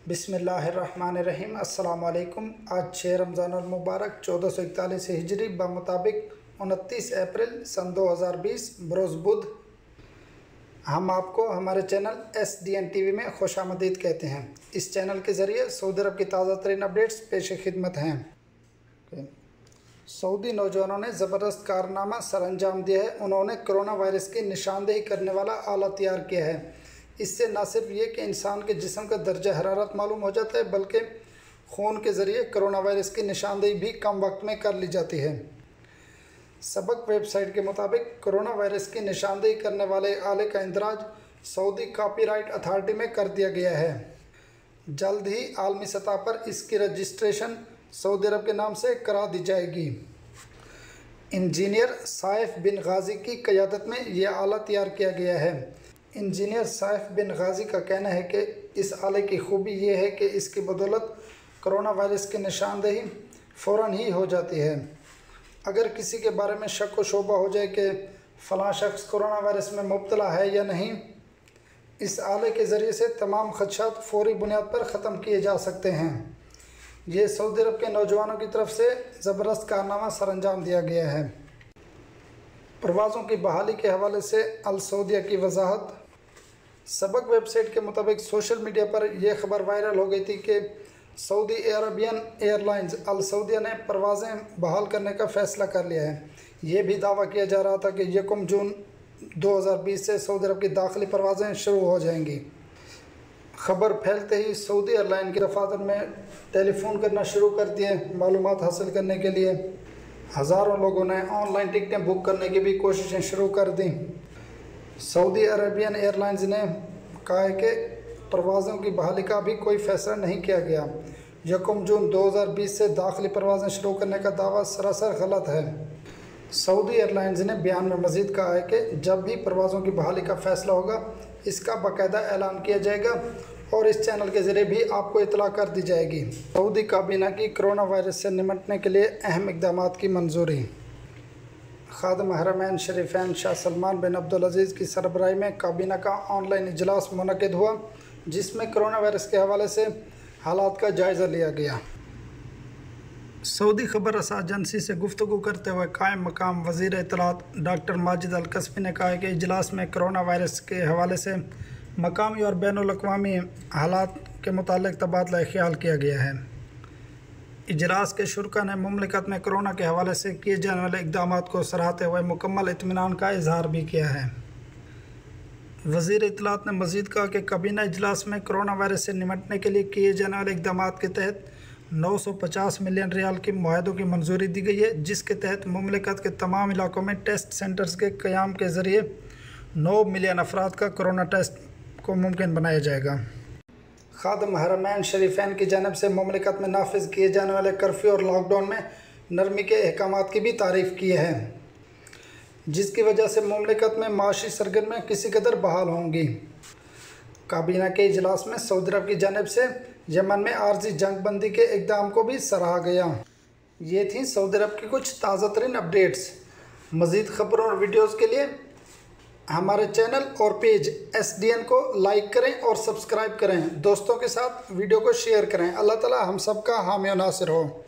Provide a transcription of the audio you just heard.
बिस्मिल्लाहिर्रहमानिर्रहीम। अस्सलामुअलैकुम। आज 6 रमज़ान मुबारक 1441 हिजरी बमुताबिक 29 अप्रैल सन 2020 बरोज़ बुध। हम आपको हमारे चैनल SDN TV में खुशामदीद कहते हैं। इस चैनल के ज़रिए सऊदी अरब की ताज़ा तरीन अपडेट्स पेश खिदमत हैं। सऊदी नौजवानों ने ज़बरदस्त कारनामा सर अंजाम दिया है। उन्होंने कोरोना वायरस की निशानदेही करने वाला आला तैयार किया है। इससे न सिर्फ ये कि इंसान के जिस्म का दर्जा हरारत मालूम हो जाता है, बल्कि खून के ज़रिए कोरोना वायरस की निशानदेही भी कम वक्त में कर ली जाती है। सबक वेबसाइट के मुताबिक कोरोना वायरस की निशानदेही करने वाले आले का इंदराज सऊदी कॉपीराइट अथॉरिटी में कर दिया गया है। जल्द ही आलमी सतह पर इसकी रजिस्ट्रेशन सऊदी अरब के नाम से करा दी जाएगी। इंजीनियर साइफ बिन गाजी की क़यादत में यह आला तैयार किया गया है। इंजीनियर साइफ बिन गाजी का कहना है कि इस आले की खूबी यह है कि इसकी बदौलत कोरोना वायरस की निशानदेही फ़ौरन ही हो जाती है। अगर किसी के बारे में शक व शोबा हो जाए कि फ़लाँ शख्स कोरोना वायरस में मुब्तला है या नहीं, इस आले के ज़रिए से तमाम खदशात फ़ौरी बुनियाद पर ख़त्म किए जा सकते हैं। ये सऊदी अरब के नौजवानों की तरफ से ज़बरदस्त कारनामा सर अंजाम दिया गया है। परवाज़ों की बहाली के हवाले से अल सऊदिया की वजाहत। सबक वेबसाइट के मुताबिक सोशल मीडिया पर यह खबर वायरल हो गई थी कि सऊदी अरबियन एयरलाइंस अल सऊदिया ने परवाज़ें बहाल करने का फ़ैसला कर लिया है। ये भी दावा किया जा रहा था कि 1 जून 2020 से सऊदी अरब की दाखिली परवाज़ें शुरू हो जाएंगी। ख़बर फैलते ही सऊदी एयरलाइन की दफातर में टेलीफोन करना शुरू कर दिए मालूमात हासिल करने के लिए। हज़ारों लोगों ने ऑनलाइन टिकटें बुक करने की भी कोशिशें शुरू कर दी। सऊदी अरबियन एयरलाइंस ने कहा है कि परवाज़ों की बहाली का भी कोई फ़ैसला नहीं किया गया। 1 जून 2020 से दाखिली परवाज़ें शुरू करने का दावा सरासर गलत है। सऊदी एयरलाइंस ने बयान में मज़ीद कहा है कि जब भी परवाज़ों की बहाली का फ़ैसला होगा, इसका बाकायदा ऐलान किया जाएगा और इस चैनल के ज़रिए भी आपको इतला कर दी जाएगी। सऊदी काबीना की कोरोना वायरस से निमटने के लिए अहम इक़दामात की मंजूरी। खादिम हरमैन शरीफैन शाह सलमान बिन अब्दुल अज़ीज़ की सरबराही में काबीना का ऑनलाइन इजलास मुनक़िद हुआ, जिसमें कोरोना वायरस के हवाले से हालात का जायज़ा लिया गया। सऊदी खबर रसा एजेंसी से गुफ्तगू करते हुए कायम मकाम वज़ीर इत्तलात डॉक्टर माजिद अल कसबी ने कहा है कि इजलास में कोरोना वायरस के हवाले से मकामी और बैनुल अक़वामी हालात के मुतालिक तबादला ख़याल किया गया है। इजलास के शुरका ने मुमलिकत में कोरोना के हवाले से किए जाने वाले इक़दामात को सराहते हुए मुकम्मल इत्मीनान का इजहार भी किया है। वज़ीर इत्तलात ने मज़ीद कहा कि काबीना इजलास में कोरोना वायरस से निमटने के लिए किए जाने वाले इक़दामात के तहत 950 मिलियन रियाल के मुआहदों की मंजूरी दी गई है, जिसके तहत मुमलिकत के तमाम इलाकों में टेस्ट सेंटर्स के क़याम के ज़रिए 9 मिलियन अफराद का कोरोना टेस्ट को मुमकिन बनाया जाएगा। खादिम हरमैन शरीफैन की जानिब से मुमलिकत में नाफिज किए जाने वाले कर्फ्यू और लॉकडाउन में नरमी के अहकामात की भी तारीफ़ की है, जिसकी वजह से मुमलिकत में माशी सरगर्मियाँ किसी कदर बहाल होंगी। काबीना के इजलास में सऊदी अरब की जानिब से यमन में आर्जी जंग बंदी के इक़दाम को भी सराहा गया। ये थी सऊदी अरब की कुछ ताज़ा तरीन अपडेट्स। मज़ीद ख़बरों और वीडियोज़ के लिए हमारे चैनल और पेज SDN को लाइक करें और सब्सक्राइब करें। दोस्तों के साथ वीडियो को शेयर करें। अल्लाह ताला हम सब का हामी और नासिर हो।